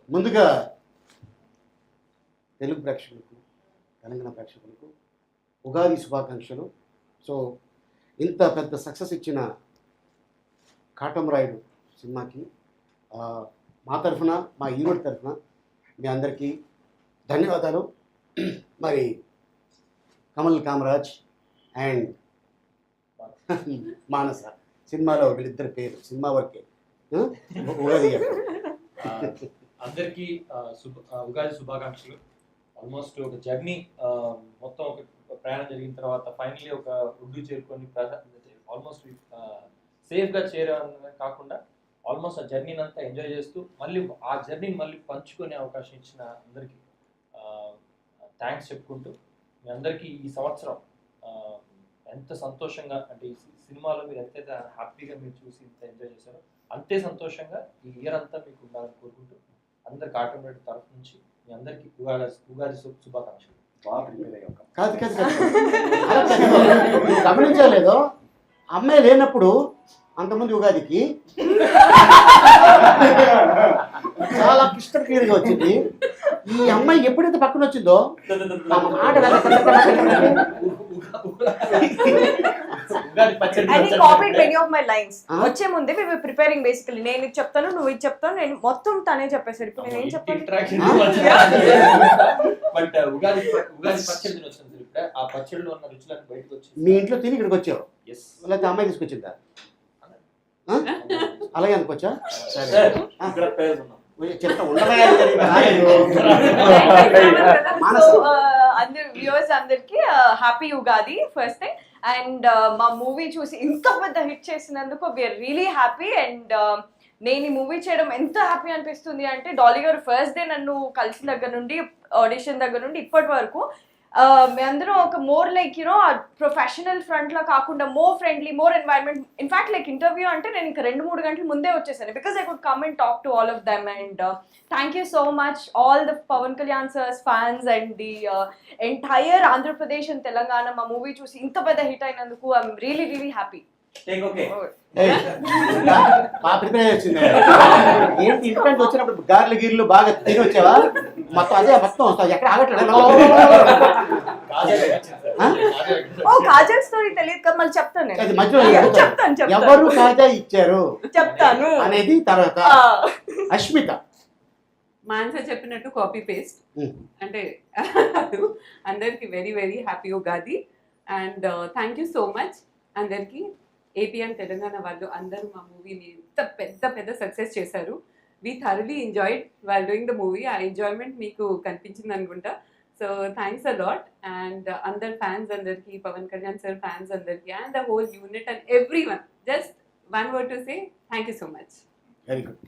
ముందుగా తెలుగు ప్రేక్షకులకు, తెలంగాణ ప్రేక్షకులకు ఉగాది శుభాకాంక్షలు. సో ఇంత పెద్ద సక్సెస్ ఇచ్చిన కాటమరాయుడు సినిమాకి మా తరఫున, మా హీరోడి తరఫున మీ అందరికీ ధన్యవాదాలు. మరి కమల్ కామరాజ్ అండ్ మానస సినిమాలో వీళ్ళిద్దరి పేరు సినిమా వరకే ఉగాది. అందరికీ ఉగాది శుభాకాంక్షలు. ఆల్మోస్ట్ ఒక జర్నీ, మొత్తం ఒక ప్రయాణం జరిగిన తర్వాత ఫైనల్లీ ఒక ఒడ్డు చేరుకొని ఆల్మోస్ట్ సేఫ్గా చేరడమే కాకుండా ఆల్మోస్ట్ ఆ జర్నీని అంతా ఎంజాయ్ చేస్తూ మళ్ళీ ఆ జర్నీని మళ్ళీ పంచుకునే అవకాశం ఇచ్చిన అందరికీ థ్యాంక్స్ చెప్పుకుంటూ, మీ అందరికీ ఈ సంవత్సరం ఎంత సంతోషంగా, అంటే ఈ సినిమాలో మీరు ఎంతైతే హ్యాపీగా మీరు చూసి ఇంత ఎంజాయ్ చేశారో అంతే సంతోషంగా ఈ ఇయర్ అంతా మీకు ఉండాలని కోరుకుంటూ అందరికి కాటమరాయుడు తరఫు నుంచి మీ అందరికీ ఉగాది శుభాకాంక్షలు. కాదు గమనించలేదో, అమ్మాయి లేనప్పుడు అంతమంది ఉగాదికి చాలా క్లిష్టం క్లియర్గా వచ్చింది. ఈ అమ్మాయి ఎప్పుడైతే పక్కన వచ్చిందో వచ్చే ముందే మేము ప్రిపేరింగ్ బేసికలీ నేను ఇది చెప్తాను, నువ్వు ఇది చెప్తాను, నేను మొత్తం తనే చెప్పేసాడు. ఇప్పుడు నేను ఏం చెప్పాను? మీ ఇంట్లో తిని ఇక్కడికి వచ్చావు, లేకపోతే అమ్మాయి తీసుకొచ్చిందా? అలాగే అనుకోవచ్చా? చెప్తా వ్యూవర్స్ అందరికి happy Ugadi first thing. And మా మూవీ చూసి ఇంత పెద్ద హిట్ చేసినందుకు వీఆర్ రియలీ హ్యాపీ. అండ్ నేను ఈ మూవీ చేయడం ఎంత హ్యాపీ అనిపిస్తుంది అంటే, డాలీ గారు ఫస్ట్ డే నన్ను కలిసిన దగ్గర నుండి, ఆడిషన్ దగ్గర నుండి ఇప్పటి వరకు మేమందరం ఒక more like you know professional front లా కాకుండా more friendly, more environment. In fact like interview అంటే నేను ఇంకా 2-3 గంటల ముందే వచ్చేసాను, because I could come and talk to all of them. And thank you so much all the Pawan Kalyan sir's fans and the entire Andhra Pradesh and Telangana. మా movie చూసి ఇంత పెద్ద హిట్ అయినందుకు ఐఎమ్ రియలీ రియలీ హ్యాపీ. ఏంటి ఇంటికి వచ్చినప్పుడు గార్లు గీర్లు బాగా తిని వచ్చావా? మొత్తం అదే మొత్తం వస్తావు, ఎక్కడ ఆగట్లేదు. కాజల్ స్టోరీ తెలియదు కదా, మళ్ళీ చెప్తాను నేను. చెప్తాను ఎవరు కాజా ఇచ్చారు చెప్తాను అనేది తర్వాత. అష్మిత మాన్స చెప్పినట్టు కాపీ పేస్ట్ అంటే అందరికి very very happy Ugadi. And thank you so much అందరికి. ఏపీ అండ్ తెలంగాణ వాళ్ళు అందరూ మా మూవీని ఇంత పెద్ద సక్సెస్ చేశారు. We thoroughly enjoyed while doing the movie. ఆ ఎంజాయ్మెంట్ మీకు కనిపించింది అనుకుంటా. So thanks a lot. And అందరు ఫ్యాన్స్ అందరికి, పవన్ కళ్యాణ్ సార్ ఫ్యాన్స్ అందరికి, and the whole unit and every one, just one word to say thank you so much. Very good.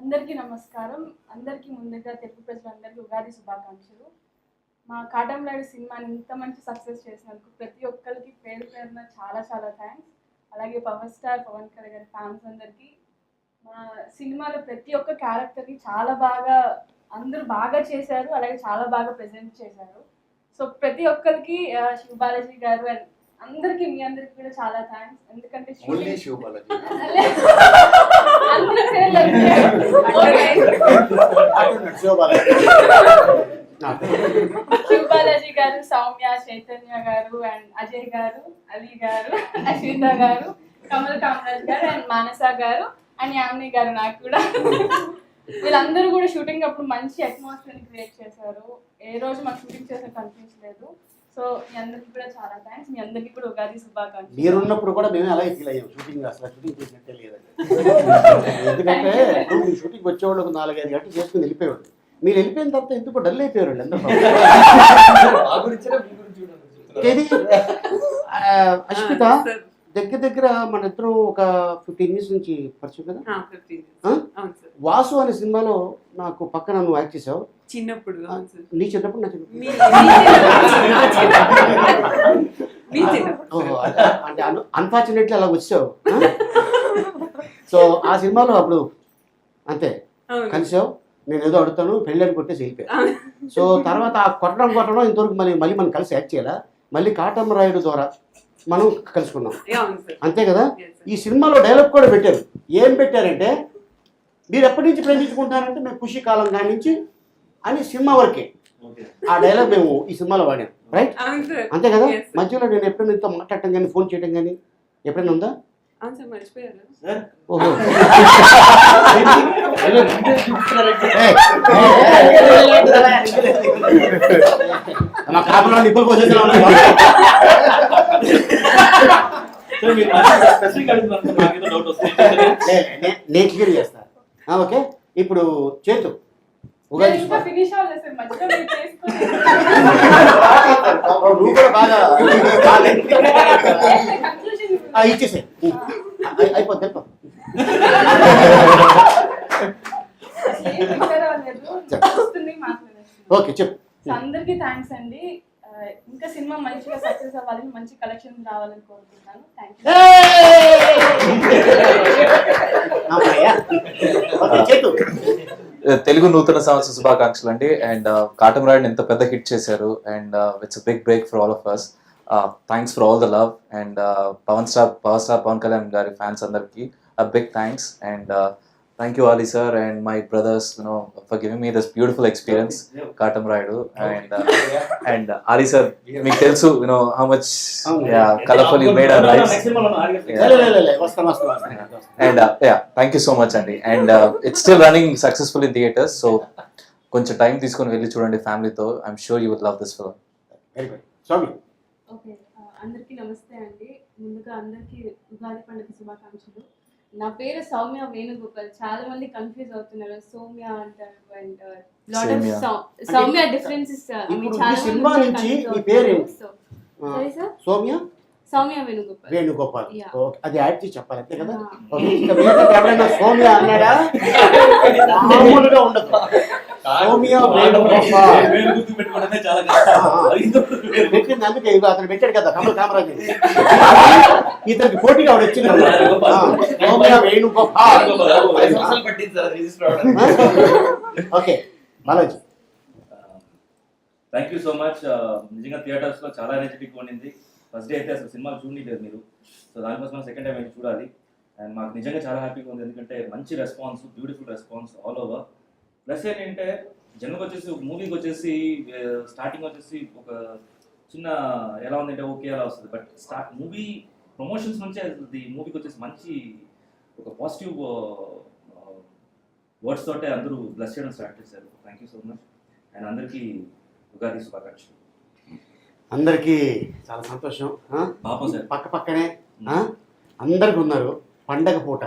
అందరికీ నమస్కారం. అందరికీ ముందుగా తెలుగు ప్రజలందరికీ ఉగాది శుభాకాంక్షలు. మా కాటమరాయుడు సినిమాని ఇంత మంచి సక్సెస్ చేసినందుకు ప్రతి ఒక్కరికి పేరు పేరున చాలా చాలా థ్యాంక్స్. అలాగే power star Pavan Kalyan fans అందరికీ, మా సినిమాలో ప్రతి ఒక్క క్యారెక్టర్కి చాలా బాగా అందరూ బాగా చేశారు, అలాగే చాలా బాగా ప్రెజెంట్ చేశారు. సో ప్రతి ఒక్కరికి శివ బాలాజీ గారు అండ్ అందరికి, మీ అందరికి కూడా చాలా థ్యాంక్స్. ఎందుకంటే శివ బాలాజీ గారు, సౌమ్య, చైతన్య గారు అండ్ అజయ్ గారు, అలీ గారు, అశ్విత గారు, కమల్ కామరాజ్ గారు అండ్ మానస గారు అండ్ యామిని గారు. నాకు కూడా వీళ్ళందరూ కూడా షూటింగ్ అప్పుడు మంచి అట్మాస్ఫియర్ క్రియేట్ చేశారు. ఏ రోజు మాకు షూటింగ్ చేసినట్టు అనిపించలేదు. సో మీ అందరికి కూడా చాలా థ్యాంక్స్. మీ అందరికీ కూడా ఉగాది శుభాకాంక్షలు. మీరు ఉన్నప్పుడు కూడా మేము అలాగే ఫీల్ అయ్యాం. షూటింగ్ అసలు షూటింగ్ చేసినట్టే లేదండి. ఎందుకంటే షూటింగ్ వచ్చేవాళ్ళు ఒక 4-5 గంటలు చేసుకుని వెళ్ళిపోయేవాళ్ళు. మీరు వెళ్ళిపోయిన తర్వాత ఎందుకు డల్ అయిపోయారు అందరూ. అష్మిత దగ్గర మన ఇద్దరం ఒక 15 years నుంచి పరిచయం కదా. వాసు అనే సినిమాలో నాకు పక్కన నువ్వు యాక్ట్ చేసావు చిన్నప్పుడు. నీ చిన్నప్పుడు, నా చిన్నప్పుడు అంటే అన్ఫార్చునేట్లీ అలా వచ్చావు. సో ఆ సినిమాలో అప్పుడు అంతే కలిసావు. నేను ఏదో అడుగుతాను, పెళ్ళని కొట్టేసి వెళ్ళిపోయాను. సో తర్వాత ఆ కొట్టడం ఇంతవరకు మళ్ళీ మనం కలిసి యాక్ట్ చేయాలా, మళ్ళీ కాటమరాయుడు ద్వారా మనం కలుసుకున్నాం, అంతే కదా. ఈ సినిమాలో డైలాగ్ కూడా పెట్టారు. ఏం పెట్టారంటే, మీరు ఎప్పటి నుంచి ప్రేమించుకుంటారంటే మేము ఖుషి కాలం కాడి నుంచి అని సినిమా వరకే ఓకే. ఆ డైలాగ్ మేము ఈ సినిమాలో వాడాం, రైట్? అవును సార్. అంతే కదా? Yes, sir. మధ్యలో నేను ఎప్పుడైనా ఇంత మాట్లాడటం కానీ ఫోన్ చేయడం కానీ ఎప్పుడైనా ఉందా? అవును సార్, మర్చిపోయారు. సార్ ఓహో మా కాపలో నిప్పులు పోసేసిన సార్ మీరు స్పెసిఫిక్ అడుగుతున్నారు, నాకేదో డౌట్ వస్తుంది. నేను క్లియర్ చేస్తాను. ఓకే, ఇప్పుడు చేతు ఉగాది ఇంకా ఫినిష్ అవ్వలేదు సార్, మధ్యలో మీరు చేసుకొని నువ్వు కూడా బాగా కన్క్లూజన్ ఇచ్చేసే అయిపోద్ది వెళ్ళిపో. ఏం ప్రిపేర్ అవ్వలేదు, వస్తుంది మాట్లాడేస్తున్నాను. ఓకే చెప్పు. సో అందరికీ థ్యాంక్స్ అండి. ఇంకా సినిమా మంచిగా సక్సెస్ అవ్వాలని, మంచి కలెక్షన్స్ రావాలని కోరుకుంటున్నాను. Thank you. ఓకే చేతు. తెలుగు నూతన సంవత్సర శుభాకాంక్షలు అండి. అండ్ కాటమరాయుడు ఎంత పెద్ద హిట్ చేశారు and it's big break for all of us. Thanks for all the love and power star Pavan Kalyan గారి ఫ్యాన్స్ అందరికి big thanks and thank you Ali sir and my brothers, for giving me this beautiful experience Katamarayudu. and Ali sir, మీకు తెలుసు how much colorful you made our lives. And thank you so much అండి. And it's still running successful in theaters, so కొంచెం time తీసుకొని వెళ్ళి చూడండి ఫ్యామిలీతో. I'm sure you would love this film. Very good. Swami. Okay, అందరికీ నమస్తే అండి. ముందుగా అందరికీ ఉగాది పండుగ శుభాకాంక్షలు. నా పేరు సౌమ్య వేణుగోపాల్. చాలా మంది కన్ఫ్యూజ్ అవుతున్నారు, సౌమ్య అంటారు and lot Same, yeah. Of Soumya differences. ఇప్పుడు ఈ సినిమా నుంచి నీ పేరు ఏంటి? సరే sir, Soumya Soumya Venugopal. Venugopal. Yeah. Okay, అది యాడ్ చేసి చెప్పాలి అంతే కదా? Yeah. ఓకే, ఇంకా మీతో ఎవరైనా సౌమ్య అన్నాడా మామూలుగా ఉండదు. సౌమ్య వేణుగోపాల్ పేరు గుర్తు పెట్టుకోవడమే చాలా కష్టం. పెట్టింది అందుకే ఇదిగో అతను పెట్టాడు కదా కమల్ కామరాజు. ఇతనికి పోటీగా ఆవిడ వచ్చింది కదా. సౌమ్య వేణుగోపాల్. 5 సంవత్సరాలు పట్టింది సార్ రిజిస్టర్ అవడానికి. Okay Balaji. Thank you so much. నిజంగా థియేటర్స్లో చాలా ఎనర్జెటిక్ ఉండింది. ఫస్ట్ డే అయితే అసలు సినిమాలు చూడలేదు మీరు, సో దానికోసం సెకండ్ టైం అయితే చూడాలి. అండ్ మాకు నిజంగా చాలా హ్యాపీగా ఉంది, ఎందుకంటే మంచి response, beautiful response all over. Plus ఏంటంటే జనరల్గా వచ్చేసి ఒక మూవీకి వచ్చేసి స్టార్టింగ్ వచ్చేసి ఒక చిన్న ఎలా ఉందంటే ఓకే అలా వస్తుంది, బట్ మూవీ ప్రమోషన్స్ నుంచే ఈ మూవీకి వచ్చేసి మంచి ఒక పాజిటివ్ వర్డ్స్ తోటే అందరూ బ్లెస్ చేయడం స్టార్ట్ చేశారు. Thank you so much. And అందరికీ ఉగాది శుభాకాంక్షలు. అందరికీ చాలా సంతోషం. పాపం సార్ పక్క పక్కనే అందరికి ఉన్నారు. పండగ పూట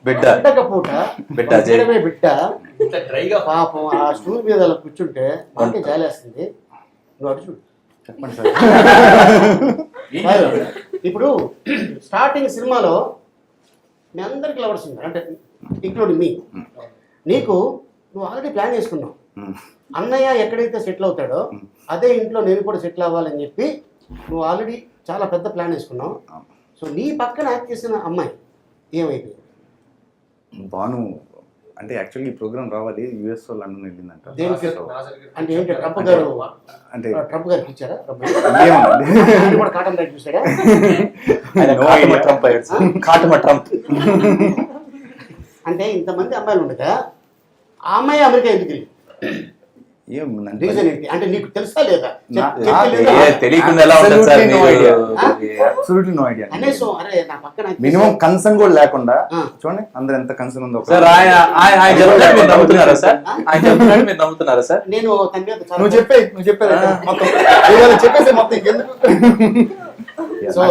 బిడ్డ పండగ పూట బిడ్డ పండగమే బిడ్డ ఇంత డ్రైగా పాపం ఆ స్టూల్ మీద అలా కూర్చుంటే మనకే జాలేస్తుంది. నువ్వు అటు చూడు. చెప్పండి సార్. ఇప్పుడు స్టార్టింగ్ సినిమాలో మీ అందరికి లవర్స్ ఉన్నారు, అంటే ఇంక్లూడింగ్ మీ. నీకు నువ్వు ఆల్రెడీ ప్లాన్ చేసుకున్నావు, అన్నయ్య ఎక్కడైతే సెటిల్ అవుతాడో అదే ఇంట్లో నేను కూడా సెటిల్ అవ్వాలని చెప్పి నువ్వు ఆల్రెడీ చాలా పెద్ద ప్లాన్ వేసుకున్నావు. సో నీ పక్కన యాక్ట్ చేసిన అమ్మాయి ఏమైపోయింది? భాను అంటే యాక్చువల్లీ ఈ ప్రోగ్రామ్ రావాలి యూఎస్ లండన్ వెళ్ళిందంట. దేనికి? అంటే ఏంటి ట్రంప్ గారు అంటే ట్రంప్ గారికి ఇచ్చారా? ఏమోనండి. ఆయన కూడా కాటన్ రైట్ చూసాడా? కాటమ ట్రంప్. అంటే ఇంతమంది అమ్మాయిలు ఉండగా ఆ అమ్మాయి అమెరికా ఎందుకు వెళ్ళింది? ఏముందంటే రీజన్ ఏంటి? అంటే నీకు తెలుసా లేదా? తెలియకుండా ఎలా ఉంటుంది సార్? No idea. మీరు అబ్సల్యూట్లీ నో ఐడియా. అనేసం అరే నా పక్కన మినిమం కన్సర్న్ కూడా లేకుండా చూడండి అందరు ఎంత కన్సర్న్ ఉందో. సార్ ఆయన చెప్తున్నాడు మీరు నమ్ముతున్నారా సార్? ఆయన చెప్తున్నాడు మీరు నమ్ముతున్నారా సార్? నేను తన మీద చాలా నువ్వు చెప్పేది మొత్తం చెప్పేసి మొత్తం ఇంకెందుకు?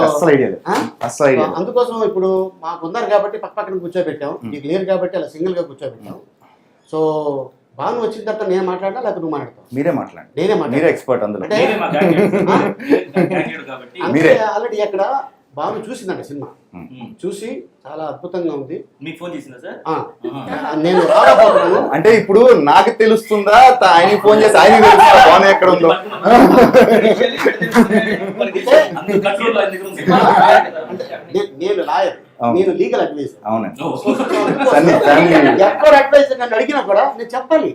అస్సలు ఐడియా లేదు, అస్సలు ఐడియా లేదు. అందుకోసం ఇప్పుడు మాకు ఉన్నారు కాబట్టి పక్క పక్కన కూర్చోబెట్టాం, నీకు లేరు కాబట్టి అలా సింగిల్ గా కూర్చోబెట్టాం. సో భాను వచ్చిన తర్వాత నేను మాట్లాడా లేకపోతే నువ్వు మాట్లాడతావు? మీరే మాట్లాడండి, నేనే మీరే మాట్లాడతా. ఎక్స్పర్ట్ అందులో. అంటే మీరే మా క్యాండిడేట్ కాబట్టి అంటే ఆల్రెడీ అక్కడ భాను చూసిందంట సినిమా, మ్మ్. చూసి చాలా అద్భుతంగా ఉంది. మీకు ఫోన్ చేసిందా సార్? నేను రాబోతున్నాను. అంటే ఇప్పుడు నాకు తెలుస్తుందా ఆయన ఫోన్ చేసి ఆయన తెలుస్తుందా భాను ఎక్కడ ఉందో? నేను లాయర్, నేను లీగల్ అడ్వైజర్. అవునండి. ఎవరు అడ్వైజర్ నన్ను అడిగినా కూడా నేను చెప్పాలి.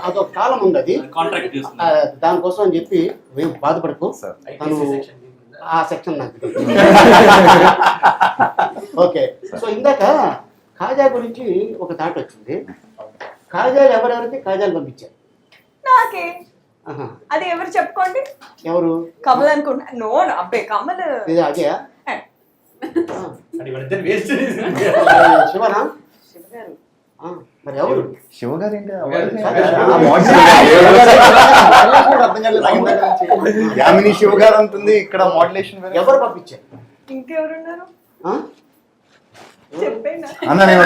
అదొక కాలం ఉంది, అది కాంట్రాక్ట్ దానికోసం అని చెప్పి మేము బాధపడకు. తను ఆ సెక్షన్ నాకు ఓకే. సో ఇందాక కాజా గురించి ఒక థాట్ వచ్చింది. కాజాలు ఎవరెవరికి కాజాలు పంపించారు? నాకే. ఆహా. అది ఎవరు చెప్పుకోండి. ఎవరు? కమల్ అనుకుంటా. నో అబ్బే కమల్ ఇది అదే అని వాళ్ళిద్దరు వేస్ట్ శివనా? శివ గారు. మరి ఎవరు? శివ గారు ఏంటి యామిని శివ గారు అంటుంది, ఇక్కడ మోడ్యులేషన్ ఎవరు పంపించారు? ఇంకెవరున్నారు ఆ? చెప్పేనా? అన్న నేను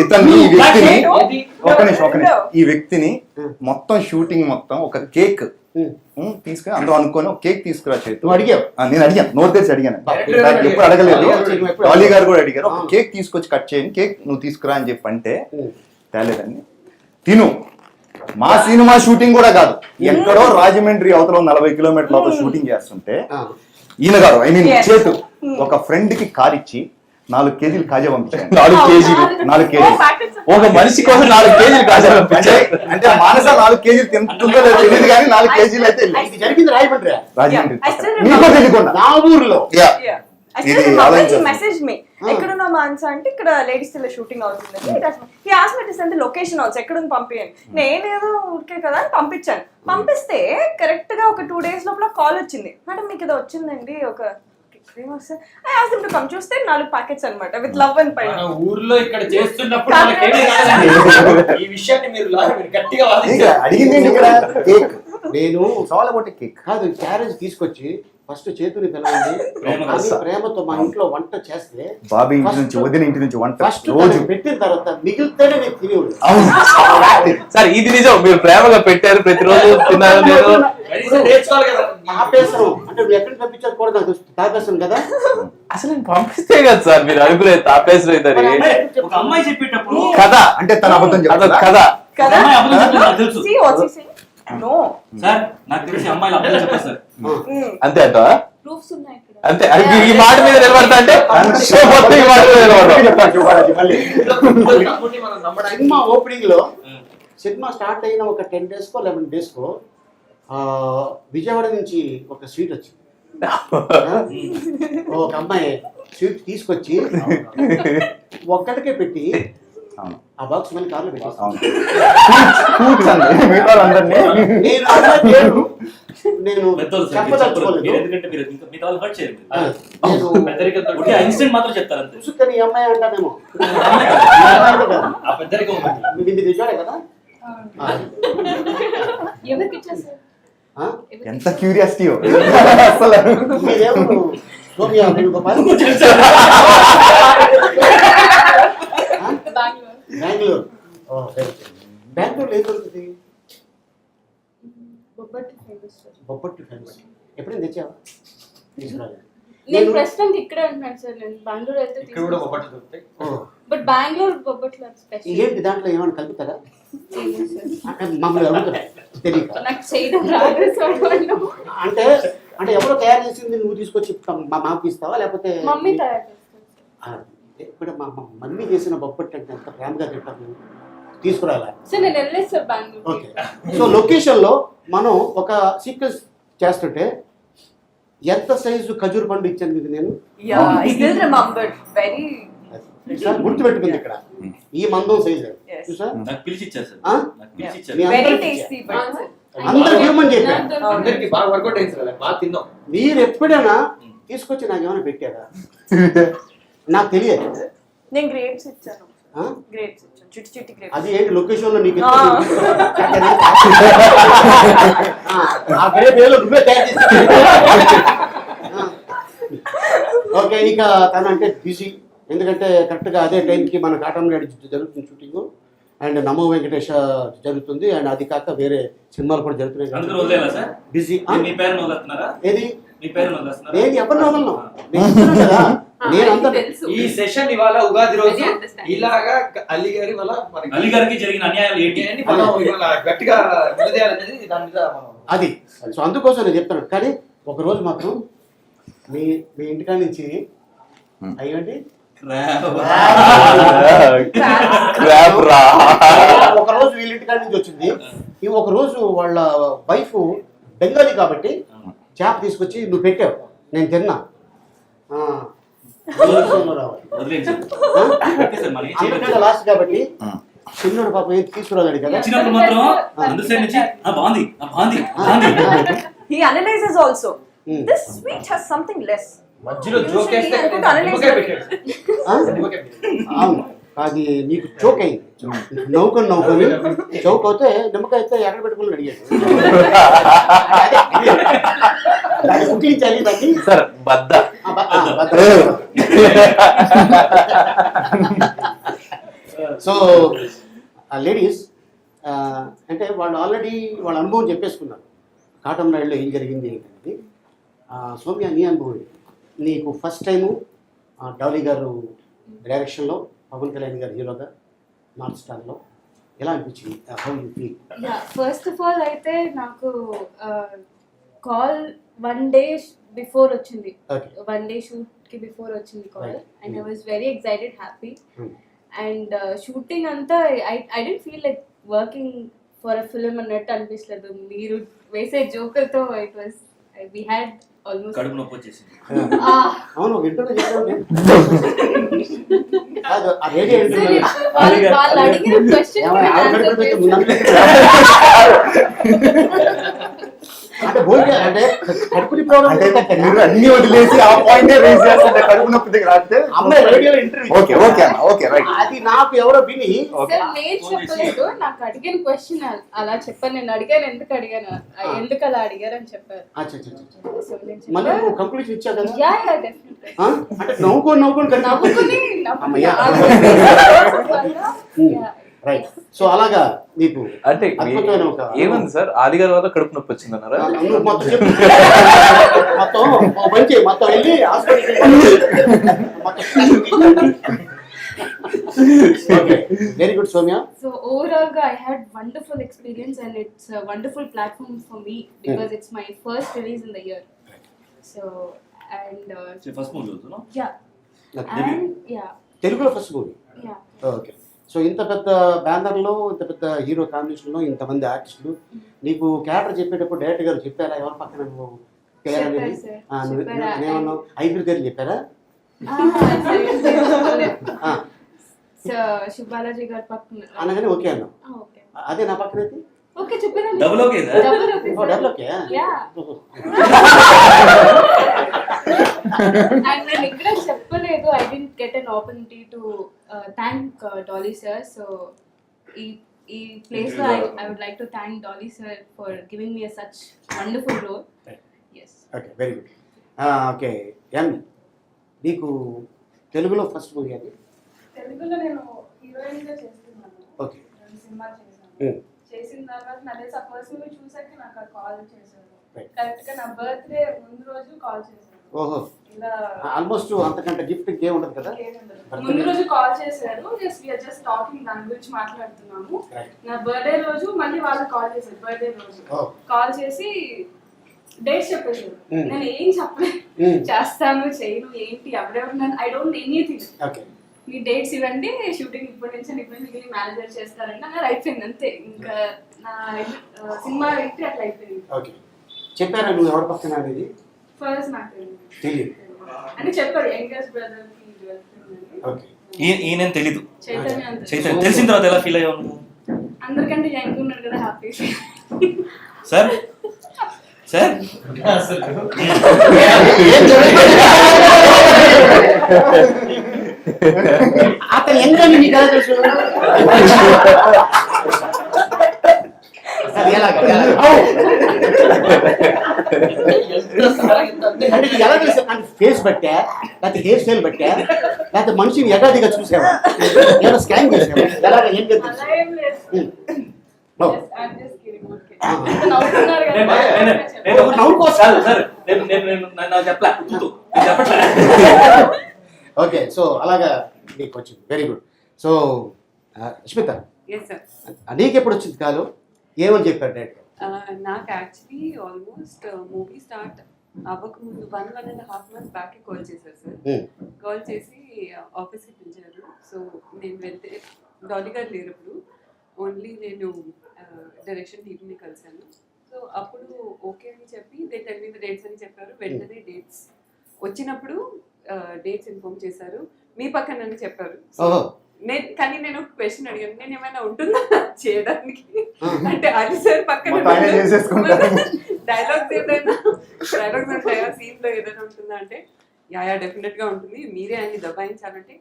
ఇతన్ని ఈ వ్యక్తిని ఒక నిమిషం ఈ వ్యక్తిని మొత్తం షూటింగ్ మొత్తం ఒక కేక్ తీసుకుని అందులో అనుకొని ఒక కేక్ తీసుకురా చేతి. నువ్వు అడిగావు? నేను అడిగాను, నోరు తెరిచి అడిగాను, ఎప్పుడు అడగలేదు. డాలీ గారు కూడా అడిగారు, ఒక కేక్ తీసుకొచ్చి కట్ చేయండి, కేక్ నువ్వు తీసుకురా అని చెప్పి అంటే తేలేదండి. తిను మా సినిమా షూటింగ్ కూడా కాదు, ఎక్కడో రాజమండ్రి అవతల 40 కిలోమీటర్ల అవతల షూటింగ్ చేస్తుంటే ఈయన గారు ఐ మీన్ చేతు ఒక ఫ్రెండ్ కి కార్ ఇచ్చి 4 కేజీలు కాజా పంపించాను. 4 కేజీలు 4 కేజీలు ఒక మనిషి కోసం 4 కేజీలు కాజా పంపించారు. అంటే మానస 4 కేజీలు తింటుందో లేదో తెలియదు కానీ 4 కేజీలు అయితే ఇది జరిగింది రాయమండ్రి. రాజమండ్రి I still మీకు తెలియకుండా నా ఊర్లో మెసేజ్ మీ ఎక్కడున్నా మాన్సా అంటే ఇక్కడ లేడీస్ తెల్ల షూటింగ్ అవుతుంది. ఈ ఆస్మెటిస్ అంటే లొకేషన్ ఆల్సో ఎక్కడుంది పంపించండి. నేనేదో ఊరికే కదా అని పంపించాను. పంపిస్తే కరెక్ట్ గా ఒక 2 days లోపల కాల్ వచ్చింది. మేడం మీకు ఏదో వచ్చిందండి ఒక చూస్తే 4 ప్యాకెట్స్ అనమాట విత్ లవ్ అండ్ పైన. ఊర్లో ఇక్కడ చేస్తున్నప్పుడు ఈ విషయాన్ని మీరు గట్టిగా అడిగింది ఇక్కడ కేక్. నేను చాలా ఒకటి కేక్ కాదు క్యారేజ్ తీసుకొచ్చి ఫస్ట్ చేతుని పిలవండి ప్రేమతో మా ఇంట్లో వంట చేస్తే బాబీ ఇంటి నుంచి వదిన ఇంటి నుంచి వంట ఫస్ట్ రోజు పెట్టిన తర్వాత మిగిలితేనే నేను తినేవాడు. సార్ ఇది నిజం, మీరు ప్రేమగా పెట్టారు, ప్రతిరోజు తిన్నారు. నేను నేర్చుకోవాలి కదా. తాపేస్తాను అంటే నువ్వు ఎక్కడికి పంపించారు కూడా నాకు తాపేస్తాను కదా. అసలు నేను పంపిస్తే కదా సార్ మీరు అనుకునేది తాపేసిన ఒక అమ్మాయి చెప్పేటప్పుడు కదా, అంటే తన అబద్ధం చెప్తుందా? కదా కదా అమ్మాయి అబద్ధం చెప్తుంది నాకు తెలుసు See what he's saying? No. Sir, నాకు తెలిసి అమ్మాయిలు అబద్ధం చెప్పారు సార్. అంతే అంట ప్రూఫ్స్ ఉన్నాయి ఇక్కడ. అంతే. ఈ మాట మీద నిలబడతా అంటే షో మొత్తం ఈ మాట మీద నిలబడతాం. సినిమా ఓపెనింగ్ లో సినిమా స్టార్ట్ అయిన ఒక 10 days కో 11 days కో విజయవాడ నుంచి ఒక స్వీట్ వచ్చింది. ఒక అమ్మాయి స్వీట్ తీసుకొచ్చి ఒక్కడికే పెట్టి ఆ బాక్స్ మళ్ళీ కార్లో పెట్టేస్తాను. నేను చెప్పదలుచుకోలేదు. ఎందుకంటే మీరు మిగతా వాళ్ళు హర్ట్ చేయరు. నేను ఇన్సిడెంట్ మాత్రం చెప్తారు అంతే. చూసుకొని ఈ అమ్మాయి అంటానేమో ఆ పెద్దరికం ఇది నిజాడే కదా. ఎవరికి ఇచ్చేసారు? ఎంత క్యూరియాసిటీ అసలు. మీరేమో సోనియా వేణుగోపాల్ బెంగళూరు. బెంగళూరులో ఏం దొరుకుతుంది? బొబ్బట్టు ఫేమస్. ఎప్పుడైనా తెచ్చావా? తీసుకురాలేదు. నేను ప్రస్తుతానికి ఇక్కడే ఉంటున్నాను సార్. నేను బెంగళూరు అయితే ఇక్కడ కూడా బొబ్బట్లు దొరుకుతాయి. But Bengaluru bobbatlu special. ఏంటి దాంట్లో ఏమైనా కలుపుతారా? మమ్మల్ని అడుగుతారా తెలియక. నాకు చేయడం రాదు సార్. అంటే అంటే ఎవరో తయారు చేసింది నువ్వు తీసుకొచ్చి మాకు ఇస్తావా లేకపోతే మమ్మీ తయారు చేస్తాను. ఇప్పుడు మా మమ్మీ చేసిన బొబ్బట్టు అంటే ఎంత ప్రేమగా తింటాము, తీసుకురాలా? సార్ నేను వెళ్ళలేదు sir Bengaluru. Okay. So location లో మనం ఒక సీక్వెన్స్ చేస్తుంటే ఎంత సైజు ఖజూర్ పండు ఇచ్చాను మీకు నేను? సార్ గుర్తుపెట్టుకుంది ఇక్కడ ఈ మందం సైజు చూసా నాకు పిలిచి ఇచ్చారు సార్. నాకు పిలిచి ఇచ్చారు. అందరు హ్యూమన్ చెప్పారు. అందరికి బాగా వర్కౌట్ అయింది సార్. బాగా తిన్నాం. మీరు ఎప్పుడైనా తీసుకొచ్చి నాకు ఏమైనా పెట్టారా? నాకు తెలియదు. నేను గ్రేప్స్ ఇచ్చాను. గ్రేప్స్ ఇచ్చాను, చిట్టి చిట్టి గ్రేప్స్. అది ఏంటి లొకేషన్ లో నీకు ఆ గ్రేప్ ఏదో నువ్వే తయారు చేసి. ఓకే. ఇక తనంటే బిజీ, ఎందుకంటే కరెక్ట్గా అదే టైంకి మన కాటంనాయుడు జరుగుతుంది షూటింగ్ అండ్ నమో వెంకటేష్ జరుగుతుంది అండ్ అది కాక వేరే సినిమాలు కూడా జరుగుతున్నాయి. బిజీ. మీ పేరు వదిలేస్తున్నారా? ఏది మీ పేరు వదిలేస్తున్నారా? నేను ఎవరిని వదలను కదా. నేనంతా ఈ సెషన్ ఇవాళ ఉగాది రోజు ఇలాగా అలీ గారి వల్ల అలీ గారికి జరిగిన అన్యాయాలు ఏంటి అని మనం ఇవాళ గట్టిగా నిలదీయాలనేది దాని మీద మనం అది. సో అందుకోసం నేను చెప్తాను. కానీ ఒకరోజు మాత్రం మీ ఇంటికాడ నుంచి అయ్యండి ఒకరోజు వీళ్ళ ఇంటికాడ నుంచి వచ్చింది. ఈ ఒక రోజు వాళ్ళ వైఫ్ బెంగాలీ కాబట్టి చేప తీసుకొచ్చి నువ్వు పెట్టావు, నేను తిన్నా. రావాలి వదిలేండి సార్. ఓకే సార్, మరి ఏం అందరికంటే చేయలేదు. లాస్ట్ కాబట్టి చిన్నోడు పాపం ఏం తీసుకురాలేడు కదా. వచ్చినప్పుడు మాత్రం అందరి సైడ్ నుంచి బాగుంది బాగుంది బాగుంది. He analyzes also. This sweet has something less. మధ్యలో జోక్ వేస్తే Usually I don't నిమ్మకాయ analyze పెట్టాడు. నిమ్మకాయ పెట్టాడు. అవును, అది నీకు చోక్ అయింది. నవ్వుకొని చౌక్ అవుతే నిమ్మకాయ అయితే ఎక్కడ పెట్టుకుని అడిగాడు. దాన్ని కుట్టించాలి దాన్ని. సార్ బద్ద. సో లేడీస్ అంటే వాళ్ళు ఆల్రెడీ వాళ్ళ అనుభవం చెప్పేసుకున్నారు కాటన్ రైడ్లో ఏం జరిగింది ఏంటంటే. సౌమ్య, నీ అనుభవం ఏంటి? నీకు ఫస్ట్ టైము డాలీ గారు డైరెక్షన్లో, పవన్ కళ్యాణ్ గారు హీరోగా నార్త్ స్టార్లో ఎలా అనిపించింది? How you feel? First of all అయితే నాకు కాల్ 1 day బిఫోర్ వచ్చింది. ఓకే. 1 day షూట్కి బిఫోర్ వచ్చింది call. Right. And I was very excited, happy. Hmm. And shooting అంతా I didn't feel like working for a film అన్నట్టు అనిపించలేదు. మీరు వేసే జోకులతో it was we had almost కడుపు నొప్పి వచ్చేసింది. అవును, వింటున్నా చెప్పాను. ఆ రేడియో వాళ్ళు అడిగిన క్వశ్చన్ అంటే భోజనం అంటే కడుపుని ప్రాబ్లం అంటే మీరు అన్ని వదిలేసి ఆ పాయింట్ రేస్ చేస్తుంటే కడుపు నొప్పి దగ్గర రాస్తే అమ్మాయి రేడియో ఇంటర్వ్యూ. ఓకే ఓకే అన్న, ఓకే రైట్. అది నాకు ఎవరో విని సార్ నేను చెప్పలేదు. నాకు అడిగిన క్వశ్చన్ అలా చెప్పాను. నేను అడిగాను, ఎందుకు అడిగాను, ఎందుకు అలా అడిగారు అని చెప్పారు. సో నేను మళ్ళీ చెప్పాను, నువ్వు కంక్లూజన్ ఇచ్చావు కదా. Yeah yeah definitely. అంటే నవ్వుకొని నవ్వుకుని అమ్మయ్య. రైట్. సో అలాగా నీకు అంటే అద్భుతమైన ఒక ఏముంది సార్, ఆది గారి వల్ల కడుపు నొప్పి వచ్చిందన్నారా? నువ్వు మొత్తం చెప్పు. మొత్తం మంచి మొత్తం వెళ్ళి హాస్పిటల్కి very good Soumya. So overall, I had wonderful experience, and it's a wonderful platform for me because it's my first release in the year. So and first movie అవుతున్నా. yeah, and yeah, తెలుగులో first movie. yeah. Okay. So ఇంత పెద్ద బ్యానర్లో, ఇంత పెద్ద hero కాంబినేషన్లో ఇంతమంది ఆర్టిస్టులు, నీకు క్యారెక్టర్ చెప్పేటప్పుడు డైరెక్టర్ గారు చెప్పారా ఎవరి పక్కన నువ్వు పేరు అనేది? నేనేమన్నావు, ఐదుగురు పేర్లు చెప్పారా? So శివబాలాజీ గారి పక్కన అనగానే ఓకే అన్నావు. ఓకే అదే నా పక్కన అయితే ఓకే చెప్పాను. Double okay sir. Double okay develop okay. yeah. And నేను ఇక్కడ చెప్పలేదు, I didn't get an opportunity to thank Dolly sir. So ఈ place లో I would like to thank Dolly sir for giving me such wonderful role. Yes. Okay, very good. Okay ఎన్, నీకు తెలుగులో first movie అది? తెలుగులో నేను heroine గా చేస్తున్నాను. ఓకే. 2 సినిమాలు చేశాను. చేసిన తర్వాత నా తెలిసి ఆ పర్సన్ చూసాక నాకు కాల్ చేశారు. కరెక్ట్ గా నా బర్త్డే ముందు రోజు కాల్ చేశారు. ఓహో, ఇలా ఆల్మోస్ట్ అంతకంటే గిఫ్ట్ ఇంకేం ఉండదు కదా. ముందు రోజు కాల్ చేశారు. జస్ట్ టాకింగ్, దాని గురించి మాట్లాడుతున్నాము. నా బర్త్డే రోజు మళ్ళీ వాళ్ళు కాల్ చేశారు. బర్త్డే రోజు కాల్ చేసి డేట్స్ చెప్పేశారు. నేను ఏం చెప్పలేదు, చేస్తాను చేయను ఏంటి ఎవరెవరు, I don't anything. Okay. Me dates ఇవ్వండి, షూటింగ్ ఇప్పటి నుంచి మేనేజర్ చేస్తారంటే అన్నారు. అయిపోయింది అంతే. ఇంకా నా సినిమా ఎంట్రీ అట్లా అయిపోయింది. ఓకే. చెప్పారా నువ్వు ఎవరి పక్కన అనేది? ఫస్ట్ నాకు తెలియదు అని చెప్పారు. యంగెస్ట్ బ్రదర్ కి వెళ్తుందని. ఓకే. ఈయన తెలీదు. చైతన్య అంత చైతన్య తెలిసిన తర్వాత ఎలా ఫీల్ అయ్యావు నువ్వు? అందరికంటే యంగ్ ఉన్నాడు కదా, హ్యాపీ. సార్ సార్ అతను ఎంత నీకు ఎలా తెలుసు? అది ఎలాగా? అంటే ఇది ఎలా తెలుసు? అంటే ఫేస్ బట్టా, లేకపోతే హెయిర్ స్టైల్ బట్టా, లేకపోతే మనిషిని యథాదిగా చూసావా, ఏమైనా స్కాన్ చేసావా, ఎలాగా ఏం తెలుసు? అలా ఏం లేదు. ఓ. I'm just kidding, okay. అంత నవ్వుతున్నారు కదా. ఓకే. సో అలాగా నీకు వచ్చింది, very good. So Smita, Yes, sir. నీకు ఎప్పుడు వచ్చింది కాలు? ఏమని చెప్పారు డైరెక్టర్? నాకు యాక్చువల్లీ ఆల్మోస్ట్ మూవీ స్టార్ట్ అవ్వకముందు 1.5 months బ్యాక్ కాల్ చేశారు సార్. కాల్ చేసి ఆఫీస్కి పిలిచారు. సో నేను వెళ్తే డాలీ గారు లేనప్పుడు ఓన్లీ నేను డైరెక్షన్ టీమ్ని కలిశాను. సో సో అప్పుడు ఓకే అని చెప్పి they tell me the dates అని చెప్పారు. వెంటనే డేట్స్ వచ్చినప్పుడు డేట్స్ ఇన్ఫార్మ్ చేశారు. మీ పక్కన అని చెప్పారు. ఓహో కానీ నేను ఒక క్వశ్చన్ అడిగాను, నేను ఏమైనా ఉంటుందా చేయడానికి అంటే అది సార్ పక్కన మొత్తం ఆయనే చేసేసుకుంటారు. డైలాగ్స్ ఉంటాయా, సీన్ లో ఏదైనా ఉంటుందా అంటే యా డెఫినెట్ గా ఉంటుంది, మీరే అన్ని దబాయించాలంటే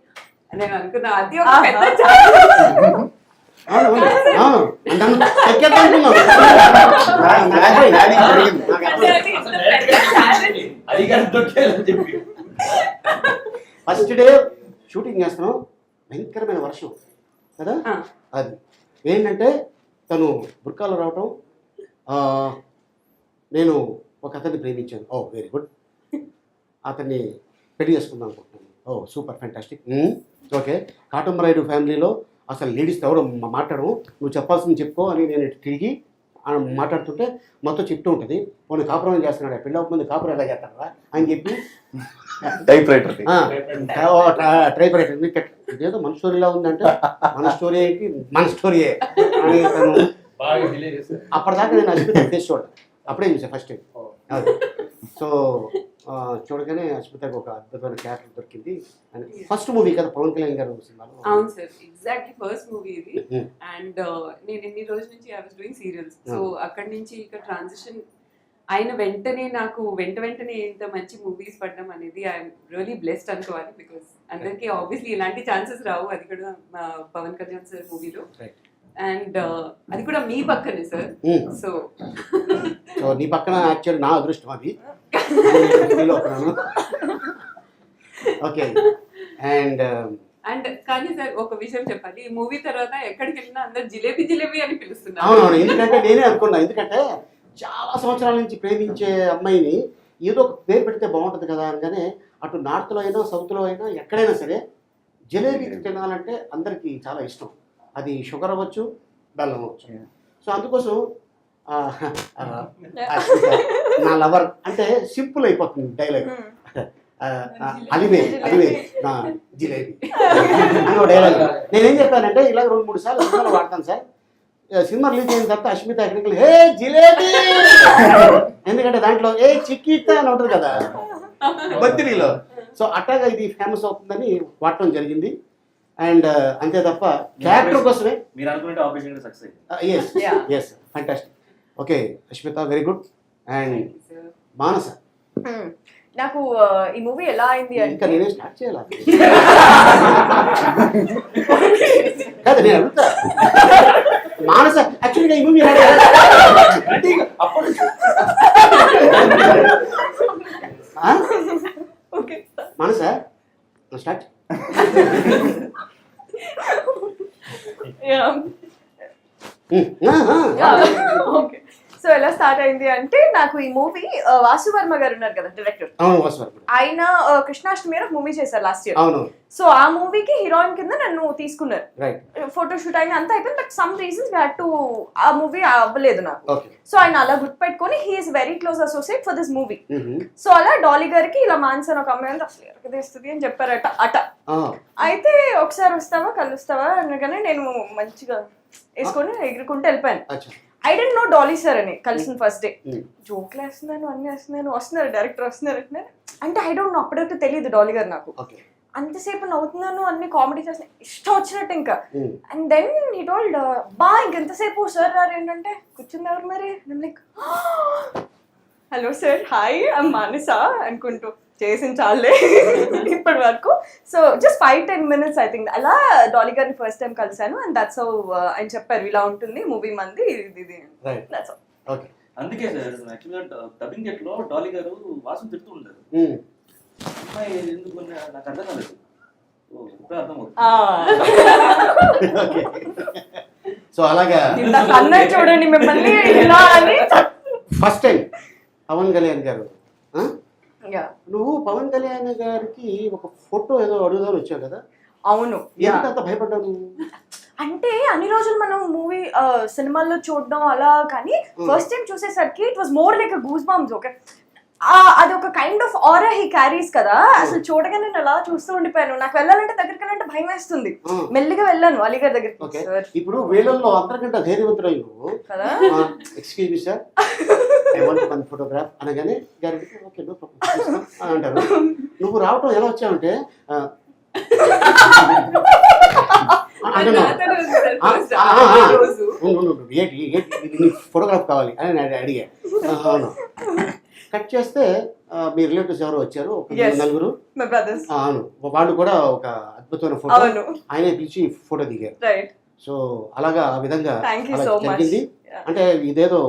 నేను అనుకున్నా అది ఒక పెద్ద challenge. ఫస్ట్ డే షూటింగ్ చేస్తున్నాం, భయంకరమైన వర్షం కదా. అది ఏంటంటే తను బుర్కాలో రావటం, నేను ఒక అతన్ని ప్రేమించాను. ఓ వెరీ గుడ్, అతన్ని పెళ్లి చేసుకుందాం అనుకుంటున్నాను. ఓ సూపర్ ఫ్యాంటాస్టిక్. ఓకే, కాటంబరాయుడు ఫ్యామిలీలో అసలు లేడీస్తో ఎవరు మాట్లాడము, నువ్వు చెప్పాల్సింది చెప్పుకో అని నేను తిరిగి మాట్లాడుతుంటే మొత్తం చెప్తూ ఉంటుంది. పోనీ కాపురం చేస్తున్నాడు, పెళ్ళి అవ్వకముందు కాపురం ఎలా చేస్తారా అని చెప్పి టైప్ రైటర్ ట్రైప్ రైటర్ ఇదేదో మన స్టోరీలా ఉందంటే మన స్టోరీ ఏంటి, మన స్టోరీయే అని తను అప్పటిదాకా నేను అశ్మిత ఫేస్ చూడ అప్పుడే చూసాను ఫస్ట్ టైం. అది సో చూడగానే అశ్మితకు ఒక అద్భుతమైన క్యారెక్టర్ దొరికింది. ఫస్ట్ మూవీ కదా పవన్ కళ్యాణ్ గారు సినిమాలో. అవును సార్, ఎగ్జాక్ట్లీ ఫస్ట్ మూవీ ఇది. అండ్ నేను ఎన్ని రోజుల నుంచి I was doing serials. So అక్కడి నుంచి ఇక్కడ ట్రాన్సిషన్ అయిన వెంటనే నాకు వెంటనే ఇంత మంచి మూవీస్ పడడం అనేది ఐఎమ్ రియలీ బ్లెస్డ్ అనుకోవాలి. బికాస్ అందరికీ ఆబ్వియస్లీ ఇలాంటి ఛాన్సెస్ రావు, అది కూడా పవన్ కళ్యాణ్ సార్ మూవీలో. అండ్ అది కూడా మీ పక్కనే సార్. సో సో నీ పక్కన యాక్చువల్ నా అదృష్టం అది. ఓకే అండ్ కానీ సార్ ఒక విషయం చెప్పాలి, ఈ మూవీ తర్వాత ఎక్కడికి వెళ్ళినా అందరు జిలేబీ అని పిలుస్తున్నారు. అవునవును, ఎందుకంటే నేనే అనుకున్నా, ఎందుకంటే చాలా సంవత్సరాల నుంచి ప్రేమించే అమ్మాయిని ఏదో ఒక పేరు పెడితే బాగుంటుంది కదా అనగానే అటు నార్త్లో అయినా సౌత్లో అయినా ఎక్కడైనా సరే జిలేబీ తినాలంటే అందరికీ చాలా ఇష్టం. అది షుగర్ అవ్వచ్చు, బెల్లం అవ్వచ్చు. సో అందుకోసం నా లవర్ అంటే సింపుల్ అయిపోతుంది డైలాగ్. అలివే నా జిలేబీ అని ఒక డైలాగ్. నేనేం చెప్పానంటే ఇలా 2-3 సార్లు సినిమాలో వాడతాను సార్. సినిమా రిలీజ్ అయిన తర్వాత అశ్మిత ఎక్కడికి హే జిలేబీ, ఎందుకంటే దాంట్లో ఏ చిక్కీత అని ఉంటుంది కదా బద్రీలో. సో అట్టాగా ఇది ఫేమస్ అవుతుందని వాడటం జరిగింది. అండ్ అంతే తప్ప క్యారెక్టర్ కోసమే మీరు అనుకునే operation success. Yes fantastic. Okay Ashmita very good. And Manasa, నాకు ఈ మూవీ ఎలా అయింది ఇంకా నేనే స్టార్ట్ చేయాలి కాదు నేను అడుగుతా. మానస యాక్చువల్గా ఈ మూవీ మానస స్టార్ట్. ఓకే, సో ఎలా స్టార్ట్ అయింది అంటే నాకు ఈ మూవీ వాసు వర్మ గారు ఉన్నారు కదా డైరెక్టర్, ఆయన కృష్ణాష్టమి ఒక మూవీ చేశారు లాస్ట్ ఇయర్. సో ఆ మూవీకి హీరోయిన్ కింద నన్ను తీసుకున్నారు. ఫోటోషూట్ అయినా అంతా అయిపోయింది, but some reasons we had to ఆ మూవీ అవ్వలేదు నాకు. సో ఆయన అలా గుర్తుపెట్టుకొని he's very close associate for this movie. So అలా డాలీ గారికి ఇలా మాన్సన్ ఒక అమ్మాయి అంటే అసలు ఎరగదేస్తుంది అని చెప్పారట అట. అయితే ఒకసారి వస్తావా కలుస్తావా అనగానే నేను మంచిగా వేసుకొని ఎగురుకుంటూ వెళ్ళిపోయాను. I don't know Dolly sir అని కలిసిన ఫస్ట్ డే. జోక్లు వేస్తున్నాను, అన్ని వేస్తున్నాను, వస్తున్నారు డైరెక్టర్ వస్తున్నారు అంటున్నారు అంటే ఐ డోంట్ నో, అప్పుడైతే తెలియదు డాలీ గారు నాకు. అంతసేపు నవ్వుతున్నాను, అన్ని కామెడీ చేసిన ఇష్టం వచ్చినట్టు ఇంకా. అండ్ దెన్ హీ టోల్డ్ బా ఇంకెంతసేపు సార్ రారు ఏంటంటే కూర్చుంది ఎవరు మరి, like hello sir hi I'm Manasa అనుకుంటూ చేసిన చాలే ఇప్పటి వరకు. So just 5-10 minutes I think అలా డాలీ గారిని ఫస్ట్ టైం కలిసాను. అండ్ దట్స్ హౌ ఆయన చెప్పారు ఇలా ఉంటుంది మూవీ మంది ఇది. అందుకే సార్ యాక్చువల్గా డబ్బింగ్ గెట్లో డాలీ గారు వాసన తిడుతూ ఉంటారు, అమ్మాయి ఎందుకు నాకు అర్థం కాలేదు, ఇప్పుడు అర్థం అవుతుంది. సో అలాగా అన్నయ్య చూడండి మిమ్మల్ని ఫస్ట్ టైం పవన్ కళ్యాణ్ గారు, నువ్వు పవన్ కళ్యాణ్ గారికి ఒక ఫోటో ఏదో అడుగుదాని వచ్చావు కదా. అవును, ఎంత భయపడ్డాను అంటే అన్ని రోజులు మనం మూవీ సినిమాల్లో చూడడం అలా, కానీ ఫస్ట్ టైం చూసేసరికి it was more like goose bumps. Okay, అదొక kind of aura he carries కదా, అసలు చూడగానే నేను అలా చూస్తూ ఉండిపోయాను. నాకు వెళ్ళాలంటే దగ్గరికి అంటే భయం వేస్తుంది, మెల్లిగా వెళ్ళాను అలీగారి దగ్గరికి. సార్ ఇప్పుడు వీళ్ళల్లో అందరికంటే ధైర్యవంతురాలు నువ్వు కదా, excuse me sir I want one photograph అనగానే గారికి ఓకే నో ప్రాబ్లం అని అంటారు. నువ్వు రావటం ఎలా వచ్చావంటే ఫోటోగ్రాఫ్ కావాలి అని నేను అడిగా. అవును, కట్ చేస్తే మీ రిలేటివ్స్ ఎవరో వచ్చారు, ఒక నలుగురు. అవును, వాళ్ళు కూడా ఒక అద్భుతమైన ఫోటో ఆయనే పిలిచి ఫోటో దిగారు. సో అలాగా ఆ విధంగా జరిగింది. అంటే ఇదేదో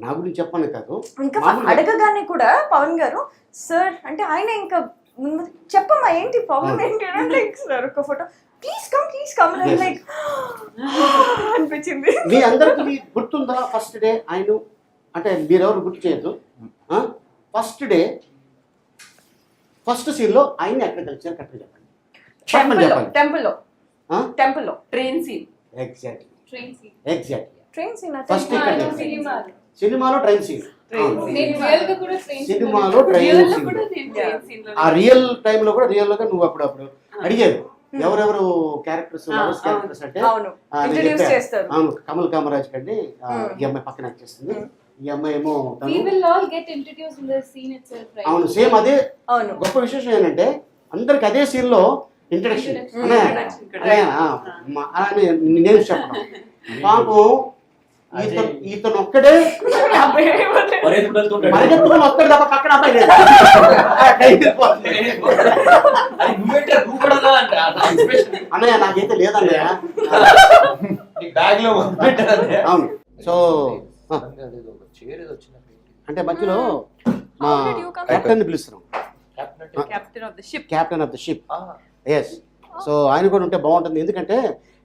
నా గురించి చెప్పాను కాదు, ఇంకా అడగగానే కూడా పవన్ గారు సార్ అంటే ఆయన ఇంకా చెప్పమ్మా ఏంటి ప్రాబ్లం ఏంటి అంటే సార్ ఒక ఫోటో ప్లీజ్ కమ్ లైక్ అనిపించింది. మీ అందరికి గుర్తుందా ఫస్ట్ డే ఆయన అంటే మీరెవరు గుర్తు చేయొద్దు. ఫస్ట్ డే ఫస్ట్ సీన్ లో ఆయన ఎక్కడ కలిసారు కరెక్ట్గా చెప్పండి. టెంపుల్లో train scene. Exactly train scene first సినిమాలో ట్రైన్ సీన్, సినిమాలో ట్రైన్ సీన్. ఆ రియల్ టైమ్ లో కూడా రియల్ గా నువ్వు అప్పుడు అడిగారు ఎవరెవరు క్యారెక్టర్స్ అంటే అవును కమల్ కామరాజ్ కండి ఈ అమ్మాయి పక్కన యాక్ట్ చేస్తుంది, ఈ అమ్మాయి ఏమో అవును సేమ్ అదే. గొప్ప విశేషం ఏంటంటే అందరికి అదే సీన్ లో ఇంట్రడక్షన్ నేను చెప్పడం. పాపం ఇతను ఒక్కడే పరిగెత్తుకొని వస్తాడు తప్ప పక్కన అబ్బాయి లేదు. అన్నయ్య నాకైతే లేదన్నయ్య. అవును, సో అంటే మధ్యలో మా కెప్టెన్ పిలుస్తున్నాం, captain of the ship. Yes, so ఆయన కూడా ఉంటే బాగుంటుంది. ఎందుకంటే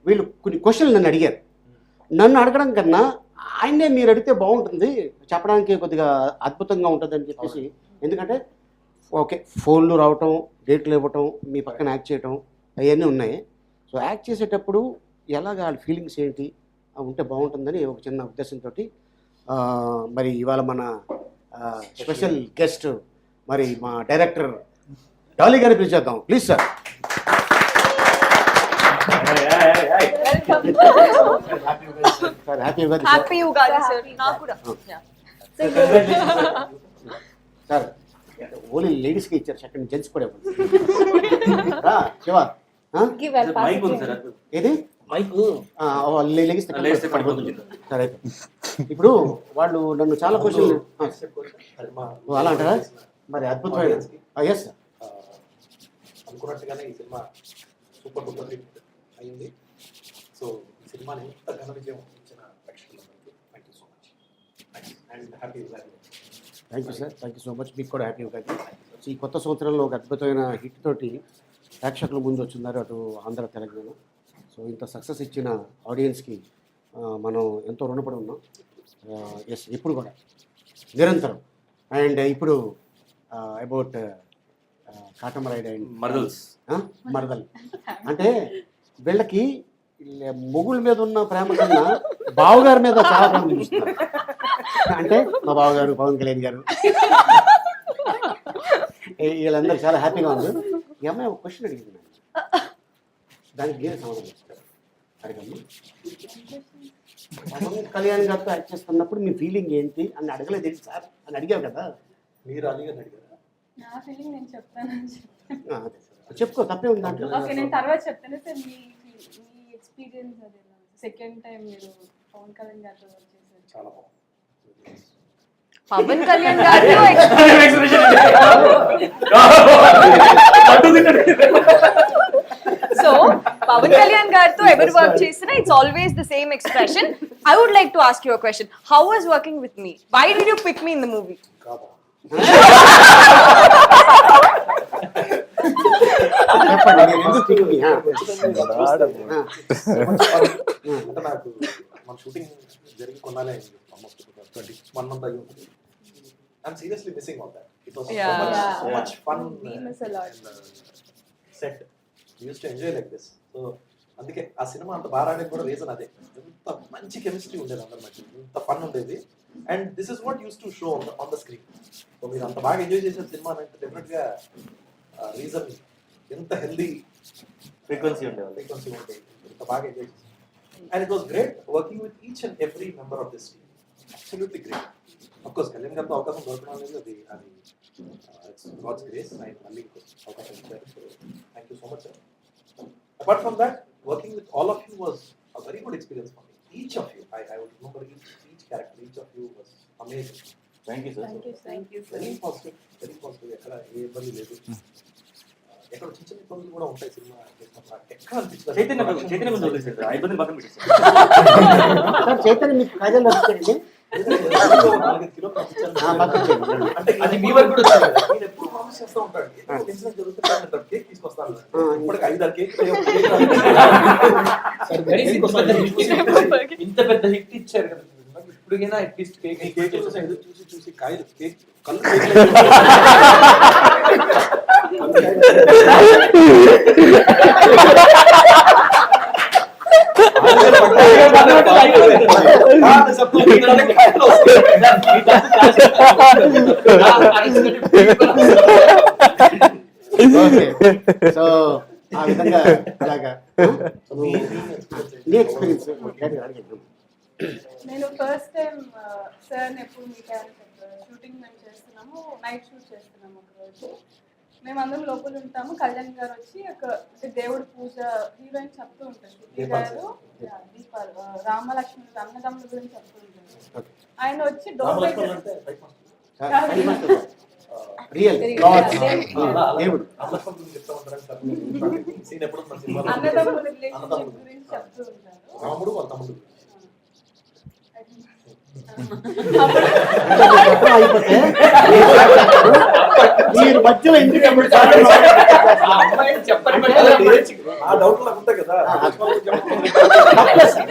వీళ్ళు కొన్ని క్వశ్చన్లు నన్ను అడిగారు. నన్ను అడగడం కన్నా ఆయనే మీరు అడిగితే బాగుంటుంది, చెప్పడానికి కొద్దిగా అద్భుతంగా ఉంటుంది అని చెప్పేసి. ఎందుకంటే ఓకే ఫోన్లు రావటం, డేట్లు ఇవ్వటం, మీ పక్కన యాక్ట్ చేయటం అవన్నీ ఉన్నాయి. సో యాక్ట్ చేసేటప్పుడు ఎలాగ వాళ్ళ ఫీలింగ్స్ ఏంటి ఉంటే బాగుంటుందని ఒక చిన్న ఉద్దేశంతో మరి ఇవాళ మన స్పెషల్ గెస్ట్ మరి మా డైరెక్టర్ డాలీ గారిని పిలిచేద్దాం. Please sir. Happy Ugadi sir. నాకు కూడా సార్ ఓన్లీ లేడీస్కి ఇచ్చారు, సెకండ్ జెంట్స్ కూడా శివ ఏది సరే. ఇప్పుడు వాళ్ళు నన్ను చాలా క్వశ్చన్లు అలా అంటారా? మరి అద్భుతమైన ఎస్ సార్ అనుకున్నట్టుగానే ఈ సినిమా సూపర్ డూపర్ హిట్ అయింది. సో ఈ సినిమాని ఎంత ఘన విజయం ఇచ్చిన ప్రేక్షకులందరికీ thank you so much and happy Ugadi. Thank you sir, thank you so much. మీకు కూడా హ్యాపీ ఉగాది. సో ఈ కొత్త సంవత్సరంలో ఒక అద్భుతమైన హిట్ తోటి ప్రేక్షకుల ముందు వచ్చిన్నారు అటు ఆంధ్ర తెలంగాణ. సో ఇంత సక్సెస్ ఇచ్చిన ఆడియన్స్కి మనం ఎంతో రుణపడి ఉన్నాం. ఎస్ ఇప్పుడు కూడా నిరంతరం. అండ్ ఇప్పుడు అబౌట్ కాటమరాయుడు అండ్ మరదల్ అంటే వీళ్ళకి మొగుళ్ళ మీద ఉన్న ప్రేమ కన్నా బావగారి మీద చాలా ప్రేమ చూపిస్తున్నారు. అంటే మా బావగారు పవన్ కళ్యాణ్ గారు వీళ్ళందరూ చాలా హ్యాపీగా ఉన్నారు. ఈ అమ్మాయి ఒక క్వశ్చన్ అడిగింది, దానికి మీరే సమాధానం చేస్తారు. అడగమ్మా, పవన్ కళ్యాణ్ గారితో యాక్ట్ చేస్తున్నప్పుడు మీ ఫీలింగ్ ఏంటి అని అడగలేదు ఏంటి సార్ అని అడిగారు కదా. మీరు అడిగారు నా ఫీలింగ్ నేను చెప్తాను. చెప్పుకో, తప్పే ఉంది దాంట్లో. ఓకే, నేను తర్వాత చెప్తాను సార్. మీ ఎక్స్పీరియన్స్ అదే సెకండ్ టైం మీరు పవన్ కళ్యాణ్ గారితో వర్క్ చేశారు. చాలా బాగుంది. పవన్ కళ్యాణ్ గారితో సో పవన్ కళ్యాణ్ గారితో ఎవరు వర్క్ చేసినా it's always the same expression. I would like to ask you a question. How was working with me? Why did you pick me in the movie? చెప్పండి, నేను ఎందుకు పిక్? అంటే నాకు మన షూటింగ్ జరిగి కొన్నాలే అయింది, ఆల్మోస్ట్ 21 month అయ్యి ఉంటుంది. I'm seriously missing all that. It was so much fun. We miss a lot. Set. We used to enjoy like this. So అందుకే ఆ సినిమా అంత బాగా ఆడేది కూడా రీజన్ అదే. ఎంత మంచి కెమిస్ట్రీ ఉండేది అందరి మధ్య, ఎంత ఫన్ ఉండేది. And this is what use to show on the screen. So మీరు అంత బాగా ఎంజాయ్ చేసిన సినిమా అంటే డెఫినెట్గా రీజన్ ఎంత హెల్దీ ఫ్రీక్వెన్సీ ఉండేది. ఫ్రీక్వెన్సీ ఉండేది, ఎంత బాగా ఎంజాయ్ చేసి. And it was great working with each and every member of this team. Absolutely great. Of course Kalyan గారితో అవకాశం దొరకడం అనేది అది ఇట్స్ గాడ్స్ గ్రేస్. ఆయన మళ్ళీ అవకాశం ఇచ్చారు. So thank you so much sir. Apart from that, working with all of you was a very good experience for me. Each of you, I would remember each character, each of you was amazing. Thank you sir. Thank you, sir. Very positive, very positive. ఎక్కడ ఏ ఇబ్బంది లేదు. ఎక్కడ చిన్న చిన్న ఇబ్బందులు కూడా ఉంటాయి cinema చేసినప్పుడు. ఎక్కడ అనిపించలేదు. చైతన్య ముందు వదిలేసారు, ఆ ఇబ్బంది పక్కన పెట్టేసారు. సార్ చైతన్య మీకు కాజల్ నచ్చుతారండి? అంటే అది మీ వరకు కూడా వచ్చింది కదా. నేను ఎప్పుడు ప్రామిస్ చేస్తూ ఉంటాడు, ఇన్సిడెంట్ జరుగుతుంటే కేక్ తీసుకొస్తాను. ఇప్పటికి 5-6 కేక్ ఇంత పెద్ద హిట్ ఇచ్చారు కదా, ఇప్పటికైనా అట్లీస్ట్ కేక్ కేక్ చూసి చూసి కాయలు కేక్ కళ్ళు సో ఆ విధంగా అలాగా నీ ఎక్స్పీరియన్స్. నేను ఫస్ట్ టైం సార్ని ఎప్పుడు మీట్ అయ్యాను చెప్పారు. షూటింగ్ మేము చేస్తున్నాము, నైట్ షూట్ చేస్తున్నాము ఒక రోజు. మేమందరం లోపల ఉంటాము. కళ్యాణ్ గారు వచ్చి ఒక దేవుడి పూజ హీరోయిన్ చెప్తూ ఉంటారు. శృతి గారు దీపాలు రామలక్ష్మి అన్నదమ్ముల గురించి చెప్తూ ఉంటారు. ఆయన వచ్చి డోర్ దగ్గర రియల్ దేవుడు అన్నదమ్ముల రిలేషన్షిప్ గురించి చెప్తూ ఉంటారు. రాముడు వాళ్ళ తమ్ముడు అయిపోతే మీరు మధ్యలో ఎందుకు ఆ డౌట్ నాకు ఉంటాయి కదా.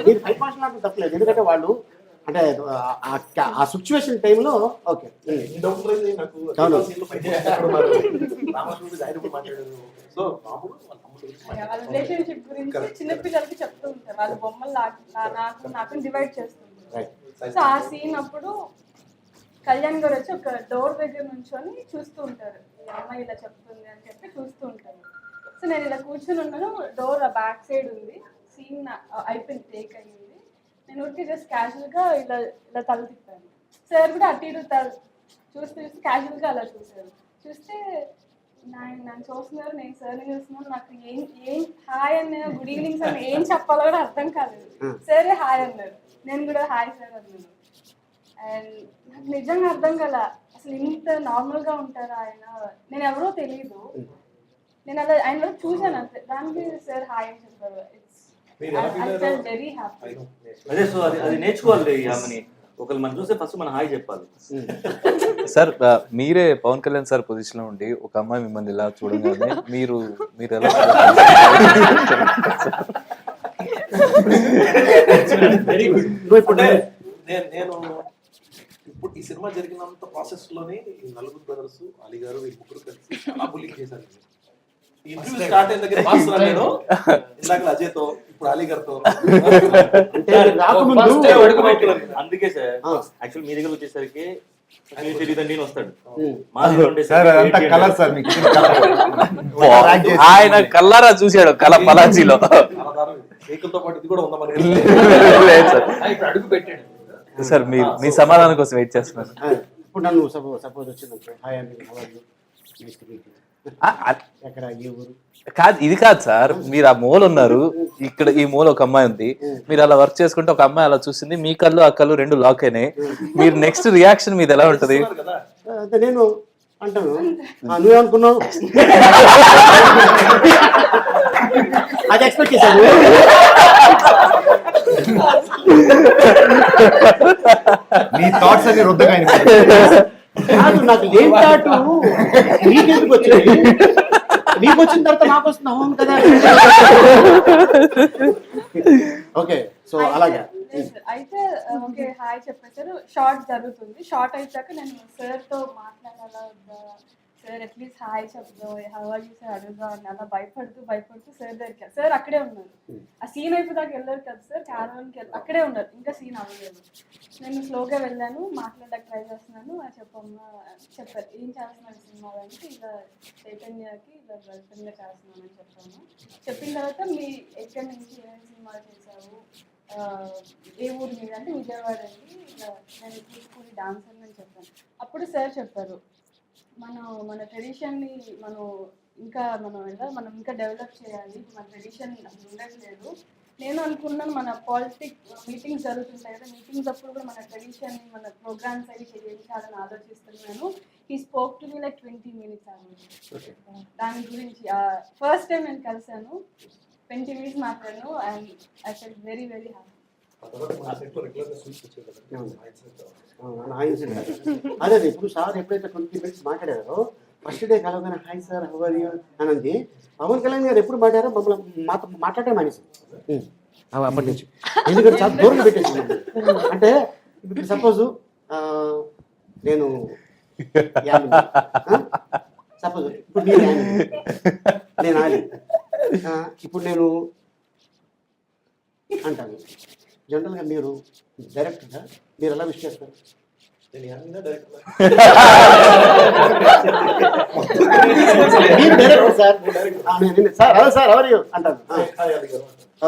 మీరు పైపాషణ తప్పలేదు, ఎందుకంటే వాళ్ళు అంటే ఆ సిచ్యువేషన్ టైంలో ఓకే డౌట్ లేదు నాకు. రామకృష్ణుడు ఆయన కూడా మాట్లాడారు. సో రాముడు వాళ్ళ తమ్ముడు వాళ్ళ రిలేషన్షిప్ గురించి చిన్నపిల్లలకి చెప్తూ ఉంటారు. వాళ్ళ బొమ్మలు నాకు డివైడ్ చేస్తుంటారు. సో ఆ సీన్ అప్పుడు కళ్యాణ్ గారు వచ్చి ఒక డోర్ దగ్గర నుంచొని చూస్తూ ఉంటారు. ఈ అమ్మాయి ఇలా చెప్తుంది అని చెప్పి చూస్తూ ఉంటారు. సో నేను ఇలా కూర్చొని ఉన్నాను, డోర్ బ్యాక్ సైడ్ ఉంది. సీన్ అయిపోయింది, టేక్ అయ్యింది. నేను ఊరికి జస్ట్ క్యాజువల్గా ఇలా ఇలా తల తిప్పాను. సార్ కూడా అటు ఇటు చూస్తే క్యాజువల్గా అలా చూసారు. చూస్తే నన్ను చూస్తున్నారు, నేను సార్ని చూస్తున్నాను. నాకు ఏం హాయ్ అన్న గుడ్ ఈవినింగ్ సార్ ఏం చెప్పాలో కూడా అర్థం కాలేదు. సరే హాయ్ అన్నారు, నేను కూడా హాయ్ సార్ అన్నాను. అండ్ నాకు నిజంగా అర్థం కాల, అసలు ఇంత నార్మల్గా ఉంటారా ఆయన. నేను ఎవరో తెలియదు, నేను అలా ఆయన చూశాను అంతే. దానికి సార్ హాయ్ అని చెప్పారు. Very happy. అదే సో అది నేర్చుకోవాలి. ఆమెని ఒకళ్ళు మనం చూస్తే ఫస్ట్ మనం హాయ్ చెప్పాలి. సార్ మీరే పవన్ కళ్యాణ్ సార్ పొజిషన్ లో ఉండి ఒక అమ్మాయి మిమ్మల్ని ఇలా చూడగానే మీరు ఎలా వెరీ గుడ్. నేను ఇప్పుడు ఈ సినిమా జరిగినంత ప్రాసెస్ లోనే ఈ నలుగురు బ్రదర్స్ అలీ గారు ఈ ముగ్గురు కలిసి చాలా బుల్లింగ్ చేశారు. ఈ ఇంటర్వ్యూ స్టార్ట్ అయిన దగ్గర మాస్టర్ నేను ఇందాక అజయ్తో ఇప్పుడు అలీ గారితో అందుకే సార్ యాక్చువల్ మీ దగ్గర వచ్చేసరికి తెలియదండి వస్తాడు. ఆయన కల్లారా చూశాడు కళ పలాజీలో. ఏకులతో పాటు ఇది కూడా ఉందా మనకి? ఇప్పుడు అడుగు పెట్టాడు సార్. మీ సమాధానం కోసం వెయిట్ చేస్తున్నాను. ఇప్పుడు నన్ను సపోజ్ వచ్చింది హాయ్ అండి ఎక్కడ ఏ ఊరు కాదు, ఇది కాదు సార్. మీరు ఆ మూల ఉన్నారు, ఇక్కడ ఈ మూల ఒక అమ్మాయి ఉంది. మీరు అలా వర్క్ చేసుకుంటే ఒక అమ్మాయి అలా చూసింది, మీ కళ్ళు ఆ కళ్ళు రెండు లాక్ అయినాయి. మీరు నెక్స్ట్ రియాక్షన్ మీది ఎలా ఉంటది? నేను అంటాను నువ్వేమనుకున్నావు అది ఎక్స్పెక్ట్ చేశాను. నీ థాట్స్ అన్ని రుద్దగా కాదు, నాకు లేని థాట్ నీకెందుకు వచ్చింది? నీకు వచ్చిన తర్వాత నాకు వస్తుంది అవును కదా. ఓకే సో అలాగే అయితే ఓకే హాయ్ చెప్పేసారు. షార్ట్ జరుగుతుంది. షార్ట్ అయిపోయాక నేను సార్తో మాట్లాడాలా వద్దా, సార్ అట్లీస్ట్ హాయ్ చెప్దాం హౌ ఆర్ యూ సార్ అడుగుదాం అని అలా భయపడుతూ సార్ దగ్గర సార్ అక్కడే ఉన్నారు. ఆ సీన్ అయిపోయాక వెళ్ళారు కదా సార్ క్యారవాన్కి అక్కడే ఉన్నారు, ఇంకా సీన్ అవ్వలేదు. నేను స్లోగా వెళ్ళాను, మాట్లాడడానికి ట్రై చేస్తున్నాను. చెప్పమ్మా చెప్పారు ఏం చేస్తున్నాను సినిమా అంటే ఇలా చైతన్యకి ఇలా గర్ల్ఫ్రెండ్గా చేస్తున్నాను అని చెప్పాను. చెప్పిన తర్వాత మీ ఎక్కడి నుంచి ఏమేమి సినిమాలు చేశావు, ఏ ఊరు మీద అంటే విజయవాడ అండి, ఇలా నేను కూచిపూడి డాన్సర్ అని చెప్పాను. అప్పుడు సార్ చెప్పారు మన ట్రెడిషన్ని మనం ఇంకా డెవలప్ చేయాలి, మన ట్రెడిషన్ ఉండట్లేదు. నేను అనుకున్నాను మన మీటింగ్స్ జరుగుతుంటాయి కదా, మీటింగ్స్ అప్పుడు కూడా మన ట్రెడిషన్ని మన ప్రోగ్రామ్స్ అవి చేయించాలని ఆలోచిస్తున్నాను. He spoke to me like 20 minutes దాని గురించి. ఫస్ట్ టైం నేను కలిసాను, 20 minutes మాట్లాడాను and I felt very very happy. అదే ఇప్పుడు సార్ ఎప్పుడైతే 20 minutes మాట్లాడారో ఫస్ట్ డే కలవగానే hi sir how are you అని అంది. పవన్ కళ్యాణ్ గారు ఎప్పుడు మాట్లాడారో మమ్మల్ని మాట్లాడే మానేసి అప్పటి నుంచి, ఎందుకంటే చాలా దూరం పెట్టేసి. అంటే ఇప్పుడు సపోజు నేను సపోజ్ ఇప్పుడు నేను ఆలి, ఇప్పుడు నేను అంటాను. జనరల్గా మీరు డైరెక్టర్గా మీరు ఎలా విష్ చేస్తారు? మీరు director sir, sir hello sir ఎవరు యూ అంటాను.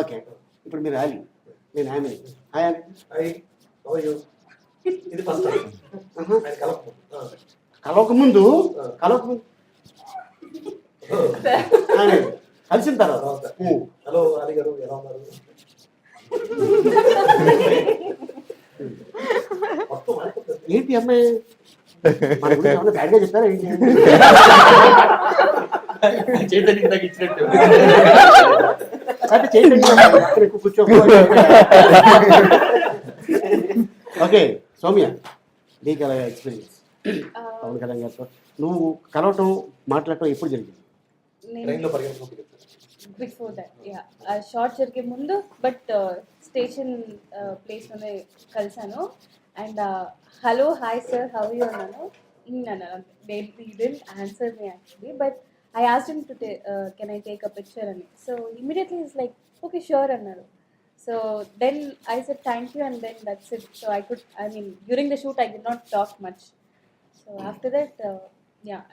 ఓకే, ఇప్పుడు మీరు ఆలి, నేను ఆమె హాయ్ ఆమె కలవకముందు కలిసిన తర్వాత హలో అలీ గారు ఎలా ఉన్నారు? ఏంటి అమ్మాయి మన గురించి ఏమన్నా బ్యాడ్గా చెప్పారా ఏంటి? చైతన్య ఇచ్చినట్టు అంటే చైతన్య కూర్చో. ఓకే సౌమ్య, నీకు అలాగే ఎక్స్పీరియన్స్ పవన్ కళ్యాణ్ గారితో నువ్వు కలవటం మాట్లాడటం ఎప్పుడు జరిగింది? బిఫోర్ దట్ షార్ట్ జరిగే ముందు, బట్ స్టేషన్ ప్లేస్లోనే కలిసాను. And hello hi sir how you అన్నాను. Answer me actually, but I asked him to can I take a picture అని. So immediately is like okay sure అన్నారు. So then I said thank you and then that's it. So during the shoot I did not talk much. So after that,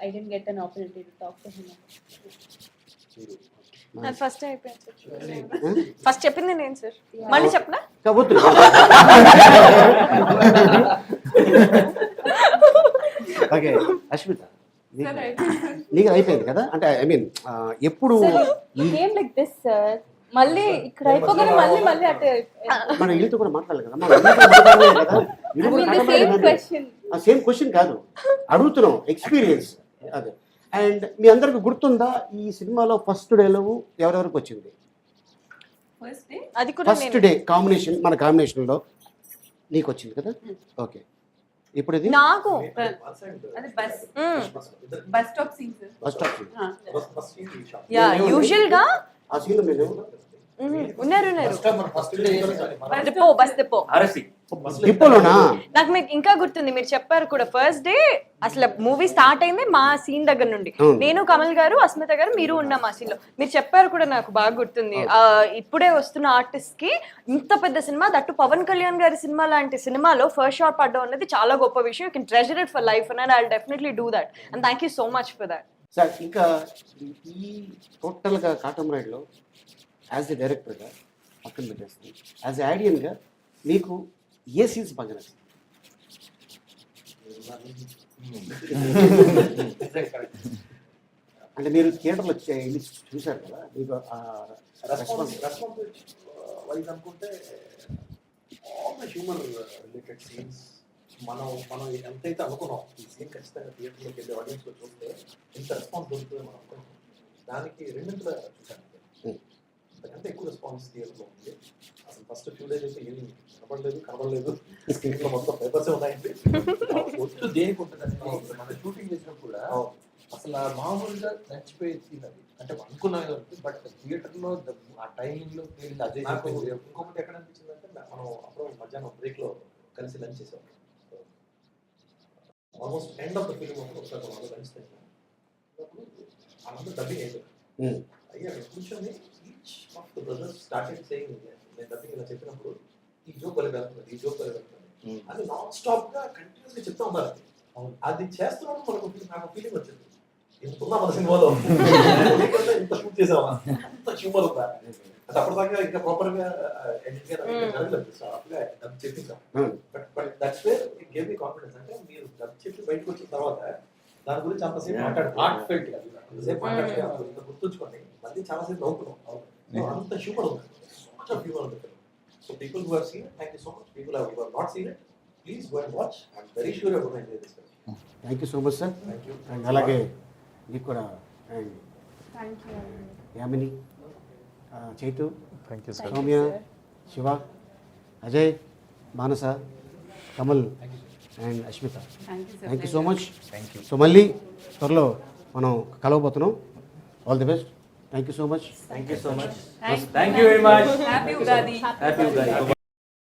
I didn't get an opportunity to talk to him. First అయిపోయింది, first చెప్పింది నేను sir, మళ్ళీ చెప్పనా? Okay Ashmita, నీకు అయిపోయింది కదా, అంటే I mean ఎప్పుడు లైక్ దిస్ సార్, మళ్ళీ ఇక్కడ అయిపోగానే మళ్ళీ అటే మన వీళ్ళతో కూడా మాట్లాడాలి కదా. సేమ్ క్వశ్చన్ కాదు అడుగుతున్నాం, ఎక్స్పీరియన్స్ అదే. అండ్ మీ అందరికి గుర్తుందా ఈ సినిమాలో ఫస్ట్ డేలో ఎవరెవరికి వచ్చింది? ఫస్ట్ డే కాంబినేషన్, మన కాంబినేషన్లో నీకు వచ్చింది కదా. ఓకే, ఇప్పుడు ఇది నాకు బస్ స్టాప్ సీన్. యూజువల్ గా ఆ సీన్ మీరు ఉన్నారు బస్ డిపో. డిపోలోనా? నాకు మీకు ఇంకా గుర్తుంది, మీరు చెప్పారు కూడా ఫస్ట్ డే అసలు మూవీ స్టార్ట్ అయింది మా సీన్ దగ్గర నుండి. నేను, కమల్ గారు, అస్మిత గారు, మీరు ఉన్నాం ఆ సీన్ లో. మీరు చెప్పారు కూడా, నాకు బాగా గుర్తుంది. ఇప్పుడే వస్తున్న ఆర్టిస్ట్ కి ఇంత పెద్ద సినిమా, దట్టు పవన్ కళ్యాణ్ గారి సినిమా లాంటి సినిమాలో ఫస్ట్ షాట్ పడడం అనేది చాలా గొప్ప విషయం. You can treasure it for life and I will definitely do that and thank you so much for that. Sir ఇంకా ఈ టోటల్గా కాటమరాయుడులో యాజ్ ఎ డైరెక్టర్గా పక్కన పెట్టేస్తాను, యాజ్ ఎ ఆడియన్గా మీకు ఏ సీన్స్ బాగా నచ్చింది? అంటే మీరు థియేటర్లో చూశారు కదా, మీకు రెస్పాన్స్ వైజ్ అనుకుంటే all the human related scenes మనం ఎంతైతే అనుకున్నాం ఈ సీన్ ఖచ్చితంగా థియేటర్లోకి వెళ్ళి ఆడియన్స్లో చూస్తే ఎంత రెస్పాన్స్ దొరుకుతుంది మనం అనుకుంటాం, దానికి రెండింటిలో చూసాను. అంతకంటే ఎక్కువ రెస్పాన్స్ థియేటర్లో ఉంది. అసలు ఫస్ట్ ఫ్యూ డేస్ అయితే ఏమి కనబడలేదు స్క్రీన్లో మొత్తం పేపర్సే ఉన్నాయండి. ఒట్టు దేనికి ఉంటుందండి, మన షూటింగ్ చేసినప్పుడు కూడా అసలు మామూలుగా నచ్చిపోయే సీన్ అది, అంటే అనుకున్నాను బట్ థియేటర్లో ఆ టైంలో అదే ఇంకొకటి ఎక్కడ అనిపించింది అంటే మనం అప్పుడు మధ్యాహ్నం బ్రేక్లో కలిసి లంచ్ చేసాం. Almost end of the film ఒకసారి వాళ్ళు లంచ్ చేసాం. వాళ్ళందరూ డబ్బింగ్ అయిపోయారు. Hmm. అయ్యా కూర్చొని each of the brothers started saying, నేను డబ్బింగ్ ఇలా చెప్పినప్పుడు ఈ జోక్ వల్ల వెళ్తుంది, ఈ జోక్ వల్ల వెళ్తుంది అని నాన్ స్టాప్ గా కంటిన్యూస్ గా చెప్తా ఉన్నారు. అది చేస్తున్నప్పుడు మనకు నాకు ఫీలింగ్ వచ్చింది, ఇంత ఉందా మన సినిమాలో, ఇంత షూట్ చేసామా, అంత హ్యూమర్ ఉందా. అది అప్పటిదాకా ఇంకా ప్రాపర్ గా ఎడిట్ గా జరగలేదు, అప్పుడే డబ్బు చెప్పించాం. But that's where it gave me confidence. అంటే మీరు డబ్బు చెప్పి బయటకు వచ్చిన తర్వాత దాని గురించి అంతసేపు మాట్లాడుతుంది, హార్ట్ ఫెల్ట్ అంతసేపు మాట్లాడితే ఇంత గుర్తుంచుకోండి, మళ్ళీ చాలాసేపు నవ్వుకున్నాం. అంత హ్యూమర్ ఉంది, సో మచ్ ఆఫ్ హ్యూమర్ ఉంది. So people who have seen it, thank you so much. People who have not seen it, please go and watch. I'm very sure you are going to enjoy this film. Thank you so much sir. Thank you. And అలాగే మీకు కూడా and thank you. Yamini, Chaitu, thank you sir. Soumya, Shiva, Ajay, Manasa, Kamal and Ashmita, thank you so much. So మళ్ళీ త్వరలో మనం కలవబోతున్నాం. All the best. Thank you so much. Thank you so much. Thank you. Thank you very much. Happy Ugadi. Happy Ugadi.